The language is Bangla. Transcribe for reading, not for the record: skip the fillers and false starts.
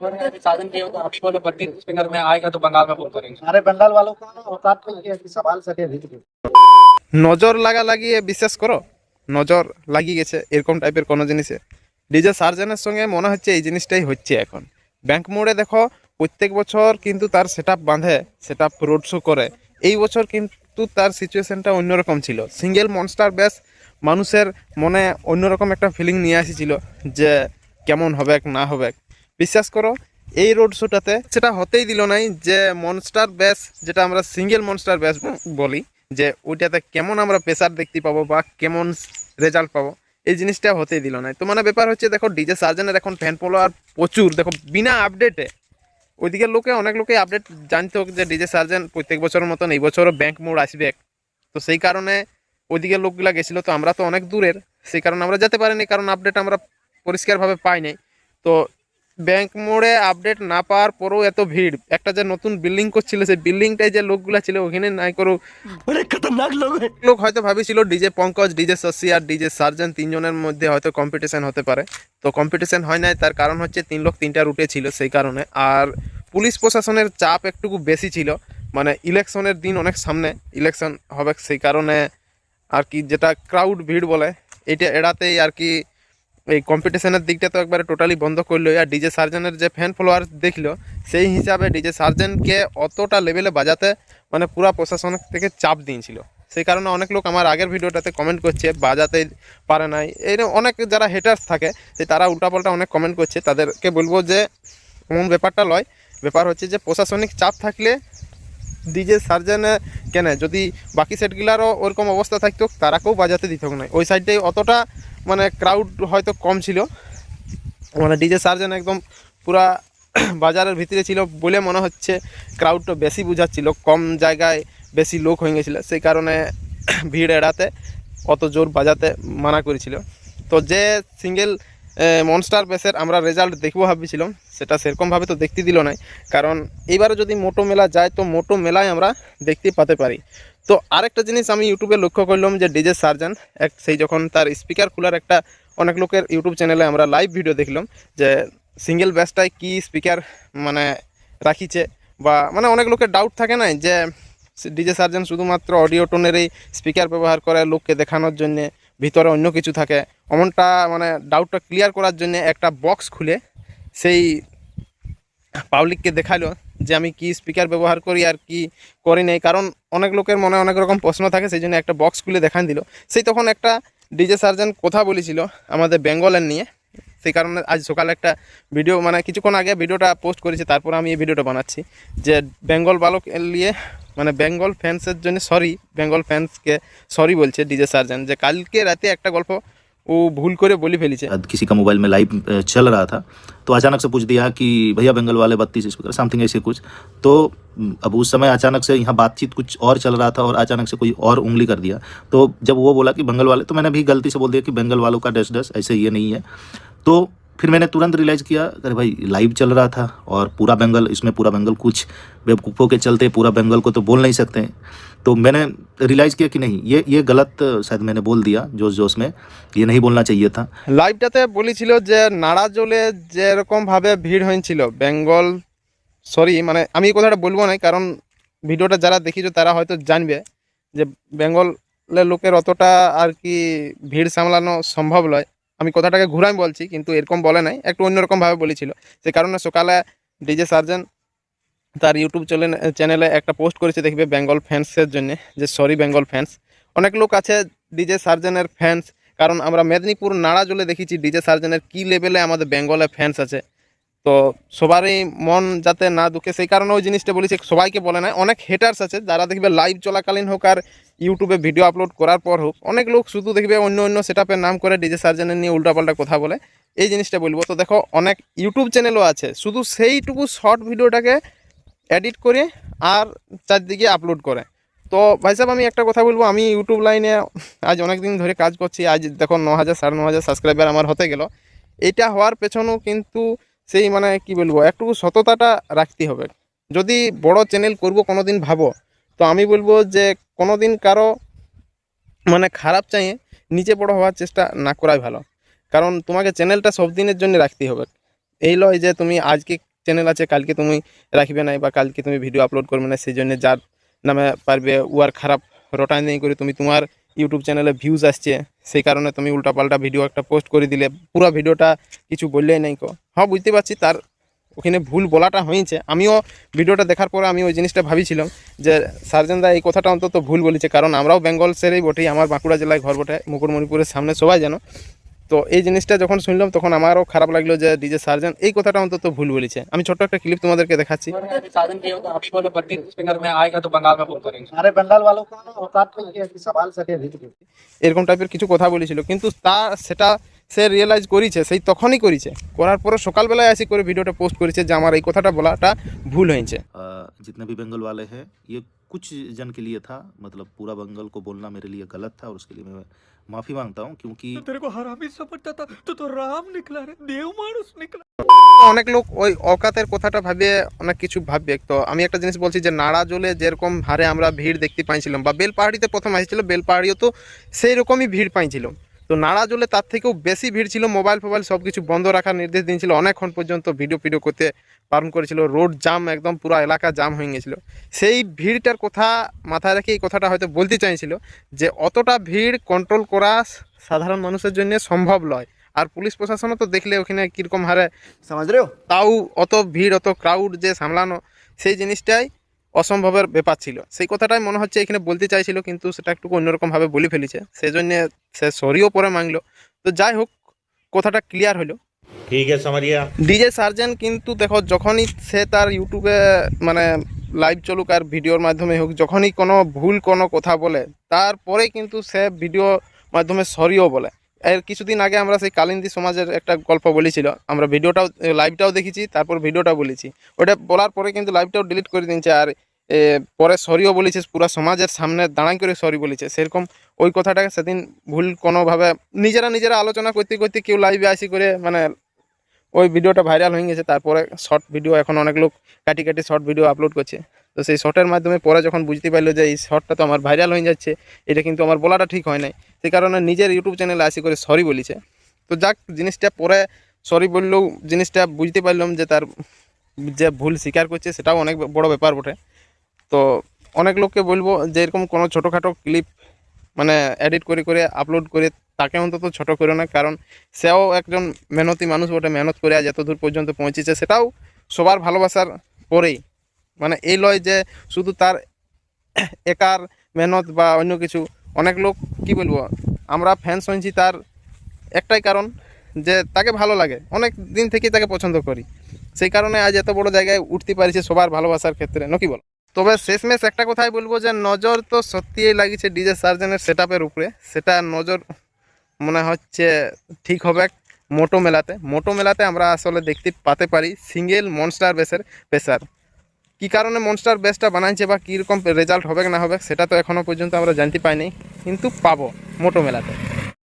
साधन की हो तो आप बोले 32 स्पीकर में आएगा तो बंगाल में फोन करेंगे। अरे बंगाल वालों का औकात नहीं है कि सवाल सके भी। নজর লাগিয়ে বিশ্বাস করো, নজর লাগিয়ে গেছে এরকম টাইপের কোনো জিনিসে। ডিজে সার্জেনের সঙ্গে মনে হচ্ছে এই জিনিসটাই হচ্ছে এখন। ব্যাংক মোড়ে দেখো প্রত্যেক বছর কিন্তু তার সেট আপ বাঁধে, সেট আপ রোড শো করে। এই বছর কিন্তু তার সিচুয়েশনটা অন্যরকম ছিল। সিঙ্গেল মনস্টার ব্যাস মানুষের মনে অন্যরকম একটা ফিলিং নিয়ে আসিছিল যে কেমন হবে না হবে। বিশ্বাস করো এই রোড শোটাতে সেটা হতেই দিল নাই যে মনস্টার ব্যাস, যেটা আমরা সিঙ্গেল মনস্টার ব্যাস বলি, যে ওইটাতে কেমন আমরা প্রেসার দেখতে পাবো বা কেমন রেজাল্ট পাবো, এই জিনিসটা হতেই দিল না। তো মানে ব্যাপার হচ্ছে দেখো ডিজে সার্জেনের এখন ফ্যান ফলোয়ার প্রচুর, দেখো বিনা আপডেটে। ওইদিকে অনেক লোকে আপডেট জানতো যে ডিজে সার্জেন প্রত্যেক বছরের মতন এই বছরও ব্যাংক মোড় আসবে, তো সেই কারণে ওইদিকে লোকগুলা গেছিলো। তো আমরা তো অনেক দূরের, সেই কারণে আমরা যেতে পারিনি, কারণ আপডেট আমরা পরিষ্কারভাবে পাই নাই। তো ব্যাংক মোড়ে আপডেট না পাওয়ার পরেও এত ভিড়, একটা যে নতুন বিল্ডিং করছিল সেই বিল্ডিংটাই যে লোকগুলা ছিল ওখানে নাই করো খতরনাক লোক হয়তো ভাবিছিল ডিজে পঙ্কজ, ডিজে শশী আর ডিজে সার্জেন তিনজনের মধ্যে হয়তো কম্পিটিশন হতে পারে। তো কম্পিটিশন হয় নাই, তার কারণ হচ্ছে 3 লোক 3টা রুটে ছিল সেই কারণে। আর পুলিশ প্রশাসনের চাপ একটুকু বেশি ছিল, মানে ইলেকশনের দিন অনেক সামনে, ইলেকশন হবে সেই কারণে আর কি, যেটা ক্রাউড ভিড় বলে এটা এড়াতেই আর কি এই কম্পিটিশনের দিকটা তো একবারে টোটালি বন্ধ করলো। আর ডিজে সার্জেনের যে ফ্যান ফলোয়ার দেখলো সেই হিসাবে ডিজে সার্জেনকে অতটা লেভেলে বাজাতে মানে পুরা প্রশাসন থেকে চাপ দিয়েছিল। সেই কারণে অনেক লোক আমার আগের ভিডিওটাতে কমেন্ট করছে বাজাতে পারে নাই, এইরকম অনেক যারা হেটার্স থাকে তারা উল্টাপাল্টা অনেক কমেন্ট করছে। তাদেরকে বলবো যে এমন ব্যাপারটা লয়, ব্যাপার হচ্ছে যে প্রশাসনিক চাপ থাকলে ডিজে সার্জেনে কেন, যদি বাকি সেটগুলারও ওরকম অবস্থা থাকতো তারাকেও বাজাতে দিত না। ওই সাইডটাই অতটা মানে ক্রাউড হয়তো কম ছিল, মানে ডিজে সার্জেন একদম পুরা বাজারের ভিতরে ছিল বলে মনে হচ্ছে ক্রাউডটা বেশি বুঝাচ্ছিল, কম জায়গায় বেশি লোক হয়ে গেছিলো, সেই কারণে ভিড় এড়াতে অত জোর বাজাতে মানা করেছিল। তো যে সিঙ্গেল মনস্টার বেসের আমরা রেজাল্ট দেখবো ভাবছিলাম, সেটা সেরকমভাবে তো দেখতে দিল নাই, কারণ এইবারে যদি মোটো মেলা যায় তো মোটো মেলায় আমরা দেখতে পাতে পারি। তো আরেকটা জিনিস আমি ইউটিউবে লক্ষ্য করলাম যে ডিজে সার্জেন সেই যখন তার স্পিকার খোলার একটা অনেক লোকের ইউটিউব চ্যানেলে আমরা লাইভ ভিডিও দেখলাম যে সিঙ্গেল ব্যাসটায় কি স্পিকার মানে রাখিছে, বা মানে অনেক লোকের ডাউট থাকে না যে ডিজে সার্জেন শুধুমাত্র অডিও টোনেরই স্পিকার ব্যবহার করে লোককে দেখানোর জন্যে, ভিতরে অন্য কিছু থাকে, এমনটা মানে ডাউটটা ক্লিয়ার করার জন্য একটা বক্স খুলে সেই পাবলিককে দেখালো যে আমি কি স্পিকার ব্যবহার করি আর কি করি নাই। কারণ অনেক লোকের মনে অনেক রকম প্রশ্ন থাকে, সেই জন্য একটা বক্স খুলে দেখান দিল। সেই তখন একটা ডিজে সার্জেন কথা বলেছিল আমাদের বেঙ্গলের নিয়ে, সেই কারণে আজ সকালে একটা ভিডিও মানে কিছুক্ষণ আগে ভিডিওটা পোস্ট করেছি, তারপর আমি এই ভিডিওটা বানাচ্ছি যে বেঙ্গল বালক নিয়ে, মানে বেঙ্গল ফ্যান্সের জন্য সরি, বেঙ্গল ফ্যান্সকে সরি বলছে ডিজে সার্জেন যে কালকে রাতে একটা গল্প वो भूल करे बोली फैली है। किसी का मोबाइल में लाइव चल रहा था तो अचानक से पूछ दिया कि भैया बंगाल वाले 32 स्पीकर समथिंग ऐसे कुछ। तो अब उस समय अचानक से यहाँ बातचीत कुछ और चल रहा था और अचानक से कोई और उंगली कर दिया। तो जब वो बोला कि बंगाल वाले, तो मैंने भी गलती से बोल दिया कि बंगाल वालों का डस डस ऐसे ये नहीं है। तो फिर मैंने तुरंत रियलाइज़ किया अरे भाई लाइव चल रहा था और पूरा बंगाल, इसमें पूरा बंगाल कुछ बेवकूफ़ों के चलते पूरा बंगाल को तो बोल नहीं सकते हैं। तो मैंने रियलाइज़ किया कि नहीं ये गलत शायद मैंने बोल दिया जोश में, ये नहीं बोलना चाहिए था। লাইভটাতে বলেছিল যে নাড়াজোলে যেরকমভাবে ভিড় হয়েছিল বেঙ্গল, সরি মানে আমি এই কথাটা বলবো না, কারণ ভিডিওটা যারা দেখিছো তারা হয়তো জানবে যে বেঙ্গলের লোকের অতটা আর কি ভিড় সামলানো সম্ভব নয়। আমি কথাটাকে ঘুরাই বলছি, কিন্তু এরকম বলে নাই, একটু অন্যরকমভাবে বলেছিল। সে কারণে সকালে ডিজে সার্জেন তার ইউটিউব চ্যানেলে একটা পোস্ট করেছে, দেখবে বেঙ্গল ফ্যান্সের জন্য যে সরি বেঙ্গল ফ্যান্স। অনেক লোক আছে ডিজে সার্জেনের ফ্যান্স, কারণ আমরা মেদিনীপুর নাড়াজোলে দেখেছি ডিজে সার্জেনের কী লেভেলে আমাদের বেঙ্গলে ফ্যান্স আছে। তো সবারই মন যাতে না দুঃখে সেই কারণে ওই জিনিসটা বলেছি, সবাইকে বলে না, অনেক হেটার্স আছে যারা দেখবে লাইভ চলাকালীন হোক আর ইউটিউবে ভিডিও আপলোড করার পর হোক, অনেক লোক শুধু দেখবে অন্য অন্য সেটআপের নাম করে ডিজে সার্জেনের নিয়ে উল্টাপাল্টা কথা বলে। এই জিনিসটা বলবো। তো দেখো অনেক ইউটিউব চ্যানেলও আছে শুধু সেইটুকু শর্ট ভিডিওটাকে এডিট করে আর চারদিকে আপলোড করে। তো ভাই সাহেব আমি একটা কথা বলবো, আমি ইউটিউব লাইনে আজ অনেক দিন ধরে কাজ করছি, আজ দেখো 9,000 9,500 সাবস্ক্রাইবার আমার হতে গেল। এটা হওয়ার পেছনেও কিন্তু সেই মানে কি বলবো একটু সততাটা রাখতে হবে। যদি বড় চ্যানেল করব কোনো দিন ভাবো, তো আমি বলবো যে কোনো দিন কারো মানে খারাপ চাইয়ে নিচে বড় হওয়ার চেষ্টা না করাই ভালো, কারণ তোমাকে চ্যানেলটা সব দিনের জন্য রাখতে হবে। এই লয় যে তুমি আজকে চ্যানেল আছে কালকে তুমি রাখবে না বা কালকে তুমি ভিডিও আপলোড করবে না, সেই জন্য যার নামে পারবে উয়ার খারাপ রটাই নেই করে তুমি তোমার ইউটিউব চ্যানেলে ভিউজ আসছে সেই কারণে তুমি উল্টাপাল্টা ভিডিও একটা পোস্ট করে দিলে, পুরো ভিডিওটা কিছু বললেই নাই কো। হ্যাঁ বুঝতে পারছি তার ওখানে ভুল বলাটা হয়েছে। আমিও ভিডিওটা দেখার পরে আমি ওই জিনিসটা ভাবিছিলাম যে সার্জেন দা এই কথাটা অন্তত ভুল বলেছে, কারণ আমরাও বেঙ্গল সেরেই বটেই, আমার বাঁকুড়া জেলায় ঘর বটে, মুকুটমণিপুরের সামনে সবাই জানো। তো এই জিনিসটা যখন শুনলাম তখন আমারও খারাপ লাগলো যে ডিজে সার্জেন এই কথাটা অন্তত ভুল বলেছে। আমি ছোট্ট একটা ক্লিপ তোমাদেরকে দেখাচ্ছি। साधन की होगा अभी बोले 32 स्पीकर में आएगा तो बंगाल में बोल करेंगे। हमारे बंगाल वालों का औकात नहीं है कि संभाल सके विजिट को। এরকম টাইপের কিছু কথা বলেছিল, কিন্তু তা সেটা সে রিয়েলাইজ করেছে, সেই তখনই করেছে, করার পরে সকালবেলায় আসি করে ভিডিওটা পোস্ট করেছে যে আমার এই কথাটা বলাটা ভুল হয়েছে। जितने भी बंगाल वाले हैं ये कुछ जन के लिए था, मतलब पूरा बंगाल को बोलना मेरे लिए गलत था और उसके लिए मैं माफ़ी मांगता हूँ, क्योंकि तेरे को हरामी समझता था तो राम निकला रे, देव मानुष निकला। অনেক লোক ওই অকাতের কথাটা ভাবে অনেক কিছু ভাববে। তো আমি একটা জিনিস বলছি যে নাড়া জলে যেরকম হারে আমরা ভিড় দেখতে পাইছিলাম, বা বেলপাহাড়িতে প্রথম আসছিল, বেলপাহাড়িও তো সেই রকমই ভিড় পাইছিল। তো নাড়া জলে তার থেকেও বেশি ভিড় ছিল, মোবাইল ফোবাইল সব কিছু বন্ধ রাখার নির্দেশ দিয়েছিল, অনেকক্ষণ পর্যন্ত ভিডিও করতে বারণ করেছিল, রোড জাম, একদম পুরো এলাকা জাম হয়ে গেছিলো। সেই ভিড়টার কথা মাথায় রেখে এই কথাটা হয়তো বলতে চাইছিল যে অতটা ভিড় কন্ট্রোল করা সাধারণ মানুষের জন্য সম্ভব নয়। আর পুলিশ প্রশাসনও তো দেখলে ওখানে কীরকম হারে समझ रहे हो? তাও অত ভিড় অত ক্রাউড যে সামলানো, সেই জিনিসটাই অসম্ভবের ব্যাপার ছিল। সেই কথাটাই মনে হচ্ছে এখানে বলতে চাইছিল, কিন্তু সেটা একটু অন্যরকমভাবে বলে ফেলেছে, সেই জন্য সে সরিও পরে মাংলো। তো যাই হোক, কথাটা ক্লিয়ার হলো। ठीक है समझ गया। ডিজে সার্জেন কিন্তু দেখো যখনই সে তার ইউটিউবে মানে লাইভ চলুক আর ভিডিওর মাধ্যমে হোক, যখনই কোনো ভুল কোনো কথা বলে তারপরে কিন্তু সে ভিডিও মাধ্যমে সরিও বলে। এর কিছুদিন আগে আমরা সেই কালিন্দী সমাজের একটা গল্প বলেছিল, আমরা ভিডিওটাও লাইভটাও দেখেছি, তারপর ভিডিওটাও বলেছি। ওটা বলার পরে কিন্তু লাইভটাও ডিলিট করে দিয়েছে, আর পরে সরিও বলেছে, পুরো সমাজের সামনে দাঁড়াই করে সরি বলেছে। সেরকম ওই কথাটাকে সেদিন ভুল কোনোভাবে নিজেরা আলোচনা করতে করতে কেউ লাইভে আসি করে মানে ওই ভিডিওটা ভাইরাল হয়ে গেছে। তারপরে শর্ট ভিডিও এখন অনেক লোক কাটি শর্ট ভিডিও আপলোড করছে। তো সেই শর্টের মাধ্যমে পরে যখন বুঝতে পারলো যে এই শর্টটা তো আমার ভাইরাল হয়ে যাচ্ছে, এটা কিন্তু আমার বলাটা ঠিক হয় নাই, সেই কারণে নিজের ইউটিউব চ্যানেলে আসি করে সরি বলেছে। তো যাক, জিনিসটা পরে সরি বললেও জিনিসটা বুঝতে পারলাম যে তার যে ভুল স্বীকার করছে, সেটাও অনেক বড় ব্যাপার বটে। তো অনেক লোককে বলবো যে এরকম কোনো ছোটোখাটো ক্লিপ মানে এডিট করে আপলোড করে তাকে অন্তত ছোট করে না, কারণ সেও একজন মেহনতি মানুষ বটে, মেহনত করে আজ এত দূর পর্যন্ত পৌঁছেছে, সেটাও সবার ভালোবাসার পরেই। মানে এই লয় যে শুধু তার একার মেহনত বা অন্য কিছু। অনেক লোক কি বলবো, আমরা ফ্যান্স হয়েছি তার একটাই কারণ যে তাকে ভালো লাগে, অনেক দিন থেকেই তাকে পছন্দ করি, সেই কারণে আজ এত বড় জায়গায় উঠতে পারিছে সবার ভালোবাসার ক্ষেত্রে, নাকি বল? তবে শেষমেশ একটা কথাই বলবো যে নজর তো সত্যিই লাগিয়েছে ডিজে সার্জেনের সেটআপের উপরে, সেটা নজর মনে হচ্ছে ঠিক হবে মোটো মেলাতে আমরা আসলে দেখতে পাতে পারি সিঙ্গেল মনস্টার বেসের পেসার। কী কারণে মনস্টার বেসটা বানাইছে বা কীরকম রেজাল্ট হবে না হবে সেটা তো এখনও পর্যন্ত আমরা জানতে পাইনি, কিন্তু পাবো মোটো মেলাতে।